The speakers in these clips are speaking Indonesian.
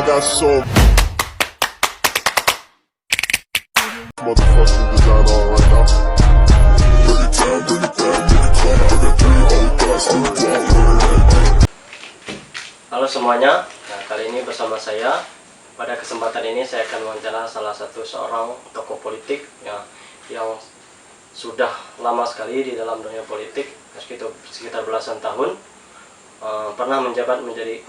got so motherfucking design on right now. Bring it down, bring it down, bring it down. I got 3 old guys to Halo semuanya, nah kali ini bersama saya. Pada kesempatan ini saya akan wawancara salah satu seorang tokoh politik ya, yang sudah lama sekali di dalam dunia politik, sekitar belasan tahun. Pernah menjabat menjadi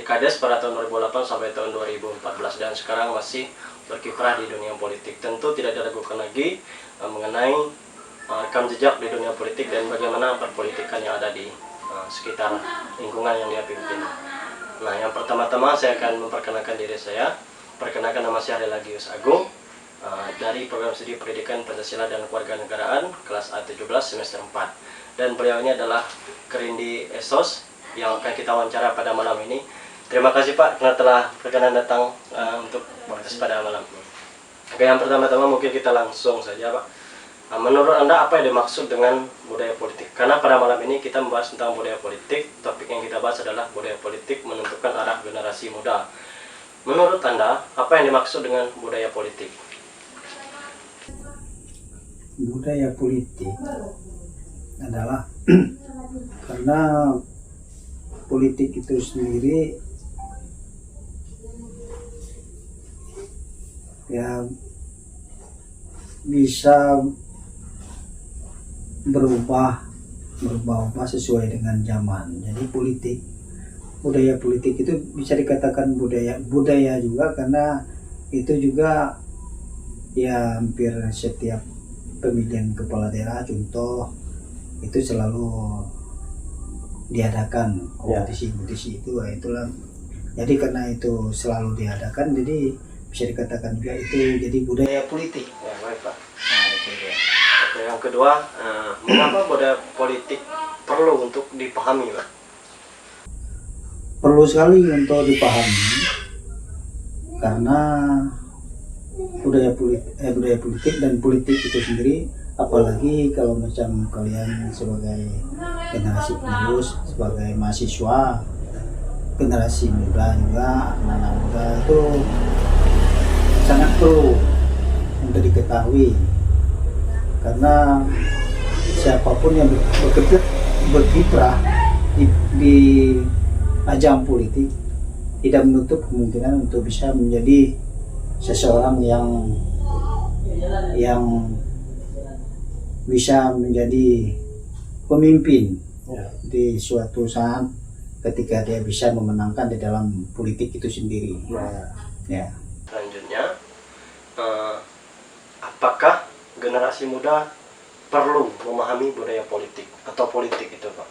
kades pada tahun 2008 sampai tahun 2014 dan sekarang masih berkiprah di dunia politik. Tentu tidak diragukan lagi mengenai rekam jejak di dunia politik dan bagaimana perpolitikan yang ada di sekitar lingkungan yang dia pimpin. Nah, yang pertama-tama saya akan memperkenalkan diri saya. Perkenalkan, nama saya Lagius Agung dari program studi Pendidikan Pancasila dan Kewarganegaraan kelas A17 semester 4. Dan beliau ini adalah Kerindi Esos yang akan kita wawancara pada malam ini. Terima kasih Pak karena telah berkenan datang untuk podcast pada malam ini. Oke, yang pertama-tama mungkin kita langsung saja Pak. Menurut Anda apa yang dimaksud dengan budaya politik? Karena pada malam ini kita membahas tentang budaya politik. Topik yang kita bahas adalah budaya politik menentukan arah generasi muda. Menurut Anda apa yang dimaksud dengan budaya politik? Budaya politik adalah karena politik itu sendiri ya bisa berubah sesuai dengan zaman. Jadi budaya politik itu bisa dikatakan budaya juga karena itu juga ya hampir setiap pemilihan kepala daerah contoh itu selalu diadakan kompetisi itu, itulah. Jadi karena itu selalu diadakan, jadi bisa dikatakan juga itu jadi budaya politik. Ya, baik Pak. Nah, itu dia. Oke, yang kedua, mengapa budaya politik perlu untuk dipahami Pak? Perlu sekali untuk dipahami karena budaya politik dan politik itu sendiri, apalagi kalau macam kalian sebagai generasi penerus, sebagai mahasiswa, generasi muda juga, anak-anak muda itu sangat perlu untuk diketahui karena siapapun yang berkiprah di ajang politik tidak menutup kemungkinan untuk bisa menjadi seseorang yang bisa menjadi pemimpin di suatu saat ketika dia bisa memenangkan di dalam politik itu sendiri. Ya. Selanjutnya, apakah generasi muda perlu memahami budaya politik atau politik itu Pak?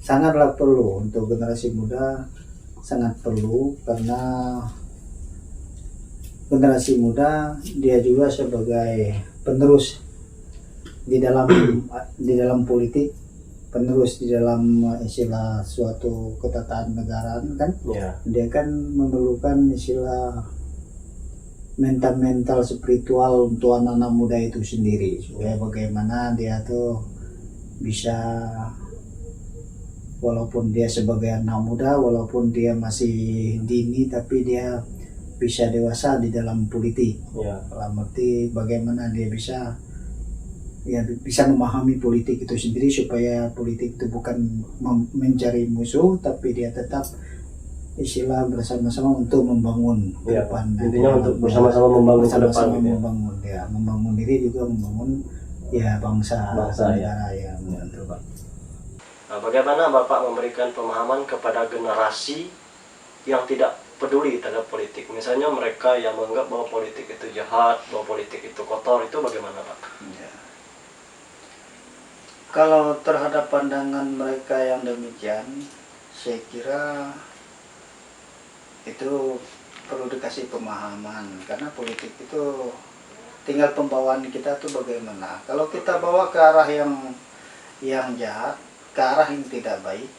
Sangatlah perlu untuk generasi muda, sangat perlu karena generasi muda dia juga sebagai penerus di dalam politik, penerus di dalam istilah suatu ketatanegaraan kan. Dia kan memerlukan istilah mental spiritual untuk anak-anak muda itu sendiri, supaya bagaimana dia tuh bisa, walaupun dia sebagai anak muda, walaupun dia masih dini, tapi dia bisa dewasa di dalam politik. Dalam arti bagaimana dia bisa memahami politik itu sendiri, supaya politik itu bukan mencari musuh, tapi dia tetap istilah bersama-sama untuk membangun ke depan. Intinya untuk bersama-sama membangun ke depan. Membangun diri juga, membangun bangsa negara ya. Betul Pak. Nah, bagaimana Bapak memberikan pemahaman kepada generasi yang tidak peduli terhadap politik? Misalnya mereka yang menganggap bahwa politik itu jahat, bahwa politik itu kotor, itu bagaimana Pak? Ya. Kalau terhadap pandangan mereka yang demikian, saya kira itu perlu dikasih pemahaman karena politik itu tinggal pembawaan kita tuh bagaimana. Kalau kita bawa ke arah yang jahat, ke arah yang tidak baik,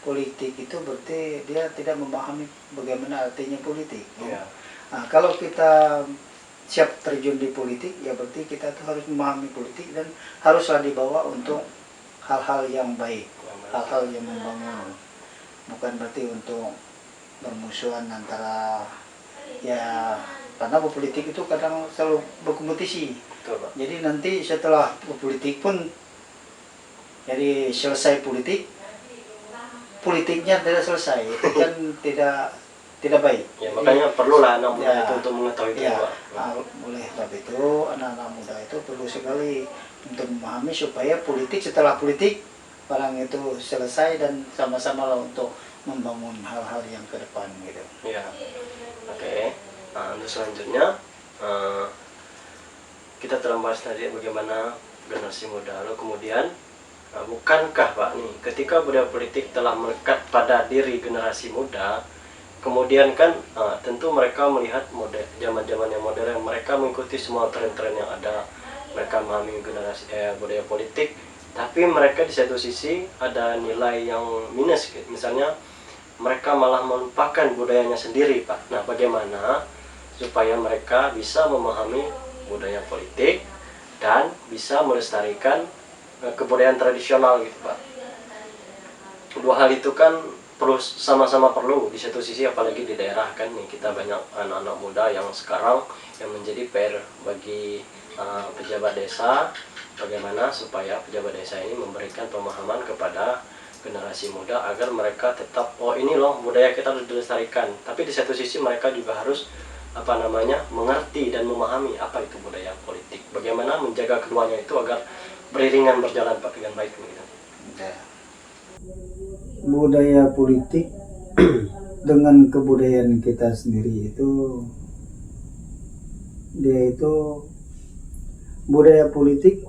politik itu berarti dia tidak memahami bagaimana artinya politik. Nah, kalau kita siap terjun di politik, ya berarti kita tuh harus memahami politik dan haruslah dibawa untuk hal-hal yang baik, hal-hal yang membangun. Bukan berarti untuk bermusuhan antara ya, karena berpolitik itu kadang selalu berkompetisi. Betul, Pak. Jadi nanti setelah berpolitik pun, jadi selesai politiknya tidak selesai, itu kan tidak baik. Ya, makanya perlulah anak muda Ya, itu untuk mengetahui itu, ya, Pak. oleh sebab itu anak-anak muda itu perlu sekali untuk memahami supaya politik, setelah politik barang itu selesai dan sama-sama lah untuk membangun hal-hal yang ke depan gitu. Ya, oke. Nah, untuk selanjutnya kita telah bahas tadi bagaimana generasi muda. Lalu kemudian, bukankah Pak nih, ketika budaya politik telah melekat pada diri generasi muda, kemudian kan tentu mereka melihat zaman-zaman yang modern, mereka mengikuti semua tren-tren yang ada, mereka memahami generasi budaya politik, tapi mereka di satu sisi ada nilai yang minus, gitu. Misalnya mereka malah melupakan budayanya sendiri, Pak. Nah, bagaimana supaya mereka bisa memahami budaya politik dan bisa melestarikan kebudayaan tradisional gitu, Pak. Dua hal itu kan perlu, sama-sama perlu di satu sisi, apalagi di daerah kan nih kita banyak anak-anak muda yang sekarang yang menjadi PR bagi pejabat desa, bagaimana supaya pejabat desa ini memberikan pemahaman kepada generasi muda agar mereka tetap, oh ini loh budaya kita harus dilestarikan, tapi di satu sisi mereka juga harus mengerti dan memahami apa itu budaya politik, bagaimana menjaga keduanya itu agar beriringan berjalan, Pak, dengan baik gitu. Ya. Budaya politik dengan kebudayaan kita sendiri itu, dia itu budaya politik,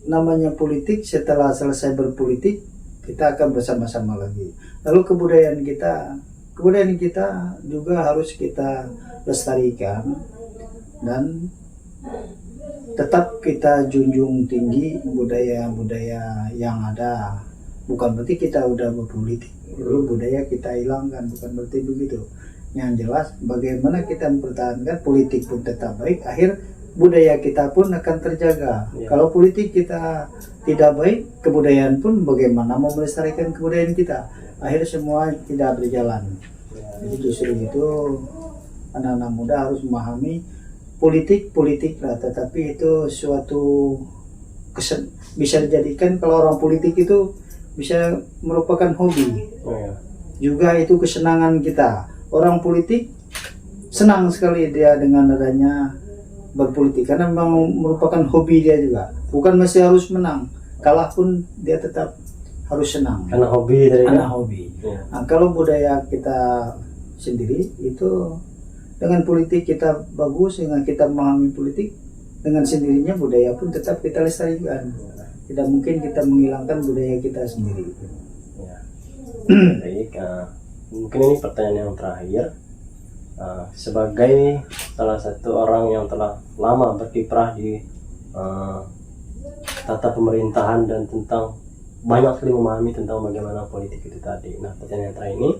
namanya politik, setelah selesai berpolitik kita akan bersama-sama lagi. Lalu kebudayaan kita juga harus kita lestarikan dan tetap kita junjung tinggi budaya-budaya yang ada. Bukan berarti kita udah berpolitik lalu budaya kita hilangkan, bukan berarti begitu. Yang jelas bagaimana kita mempertahankan politik pun tetap baik, akhir budaya kita pun akan terjaga. Ya. Kalau politik kita tidak baik, kebudayaan pun bagaimana mau melestarikan kebudayaan kita, akhirnya semua tidak berjalan. Jadi justru itu anak-anak muda harus memahami politik lah, tetapi itu suatu bisa dijadikan, kalau orang politik itu bisa merupakan hobi. Juga itu kesenangan kita. Orang politik senang sekali dia dengan adanya berpolitik, karena memang merupakan hobi dia juga. Bukan masih harus menang, kalah pun dia tetap harus senang. Karena hobi dari hobi. Ya. Nah, kalau budaya kita sendiri itu dengan politik kita bagus, dengan kita memahami politik, dengan sendirinya budaya pun tetap kita lestarikan. Tidak mungkin kita menghilangkan budaya kita sendiri. Ya. Baik, mungkin ini pertanyaan yang terakhir. Sebagai salah satu orang yang telah lama berkiprah di tata pemerintahan dan tentang banyak sekali memahami tentang bagaimana politik itu tadi. Nah, pertanyaan yang terakhir ini,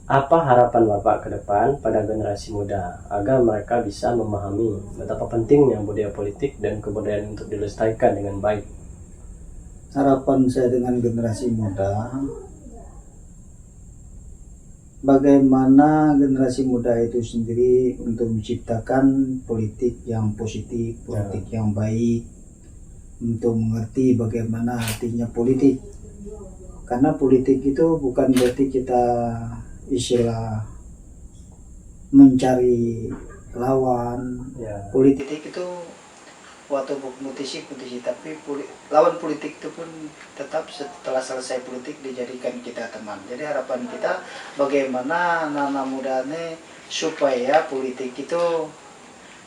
apa harapan Bapak ke depan pada generasi muda agar mereka bisa memahami betapa pentingnya budaya politik dan kebudayaan untuk dilestarikan dengan baik? Harapan saya dengan generasi muda, bagaimana generasi muda itu sendiri untuk menciptakan politik yang positif, politik yang baik, untuk mengerti bagaimana artinya politik. Karena politik itu bukan berarti kita istilah mencari lawan. Politik itu waktu berkompetisi, tapi lawan politik itu pun tetap setelah selesai politik dijadikan kita teman. Jadi harapan kita bagaimana anak-anak muda ini supaya politik itu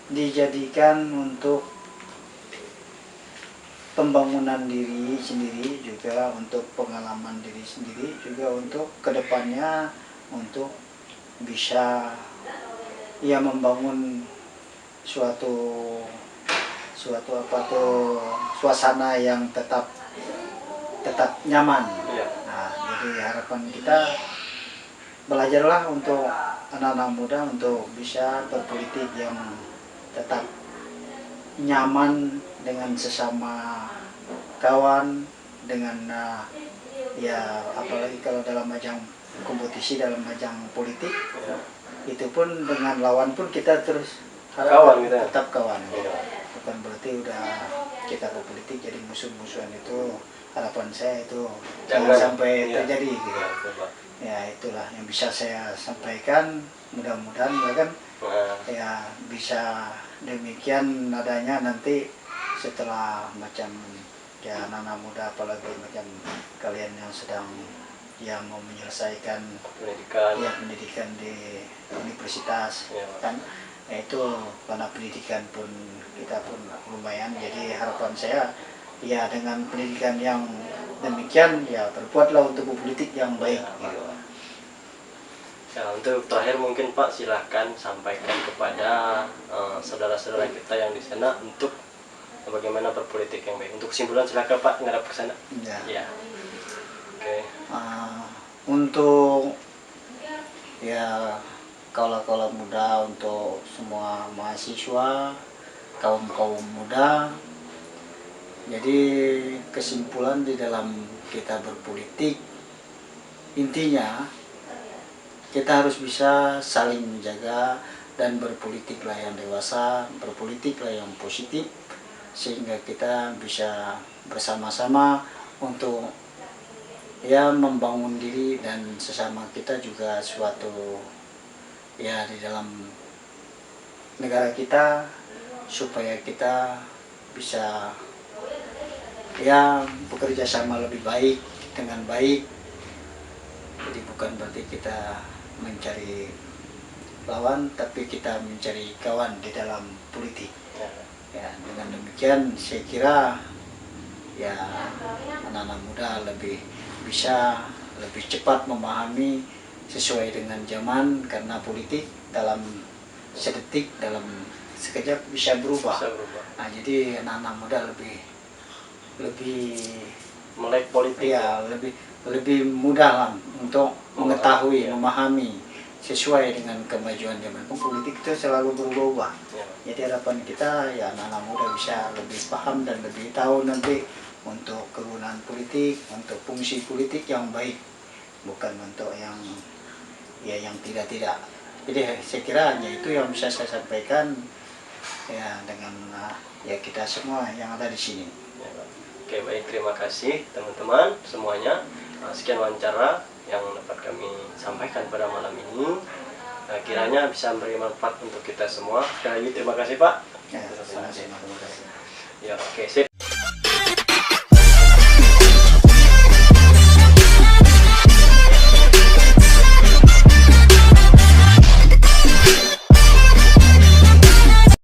dijadikan untuk pembangunan diri sendiri, juga untuk pengalaman diri sendiri, juga untuk kedepannya untuk bisa membangun suatu suasana yang tetap nyaman. Nah, jadi harapan kita belajarlah untuk anak-anak muda untuk bisa berpolitik yang tetap nyaman dengan sesama kawan, dengan ya apalagi kalau dalam ajang kompetisi, dalam ajang politik, Ya. itu pun dengan lawan pun kita terus Kawan gitu ya? tetap kawan. Iya. Bukan berarti udah kita berpolitik jadi musuh-musuhan. Itu harapan saya itu jangan sampai Iya. terjadi gitu. Ya, betul, Pak. Ya itulah yang bisa saya sampaikan, mudah-mudahan ya kan Nah, ya bisa demikian adanya nanti setelah macam ya anak-anak muda, apalagi macam kalian yang sedang yang mau menyelesaikan pendidikan. ya pendidikan di universitas Ya, Pak. kan. Ya, itu karena pendidikan pun kita pun lumayan, jadi harapan saya ya dengan pendidikan yang demikian ya berbuatlah untuk politik yang baik Ya, Pak. gitu. Ya, untuk terakhir mungkin Pak silahkan sampaikan kepada saudara-saudara kita yang di sana untuk bagaimana berpolitik yang baik. Untuk kesimpulan silakan Pak ngadap ke sana. Ya. Ya. Oke. Untuk ya kaula-kaula muda, untuk semua mahasiswa, kaum muda, jadi kesimpulan di dalam kita berpolitik intinya kita harus bisa saling menjaga dan berpolitiklah yang dewasa, berpolitiklah yang positif, sehingga kita bisa bersama-sama untuk ya membangun diri dan sesama kita juga suatu ya di dalam negara kita, supaya kita bisa ya bekerja sama lebih baik dengan baik. Jadi bukan berarti kita mencari lawan, tapi kita mencari kawan di dalam politik. Ya. Ya, dengan demikian saya kira ya anak-anak muda lebih bisa lebih cepat memahami sesuai dengan zaman, karena politik dalam sedetik, dalam sekejap bisa berubah. Bisa berubah. Nah, jadi anak-anak muda lebih Melek politik. ya lebih mudah lah untuk mengetahui, Ya. memahami sesuai dengan kemajuan zaman. Politik itu selalu berubah. Ya. Jadi harapan kita ya anak-anak muda bisa lebih paham dan lebih tahu nanti untuk kegunaan politik, untuk fungsi politik yang baik, bukan untuk yang yang tidak. Jadi saya kira hanya itu yang bisa saya sampaikan ya dengan ya kita semua yang ada di sini. Ya, Pak. Oke, baik, terima kasih teman-teman semuanya. Sekian wawancara yang dapat kami sampaikan pada malam ini. Kiranya bisa memberi manfaat untuk kita semua. Sekali lagi terima kasih Pak. Ya, sama-sama. Terima kasih. Ya, oke, sip.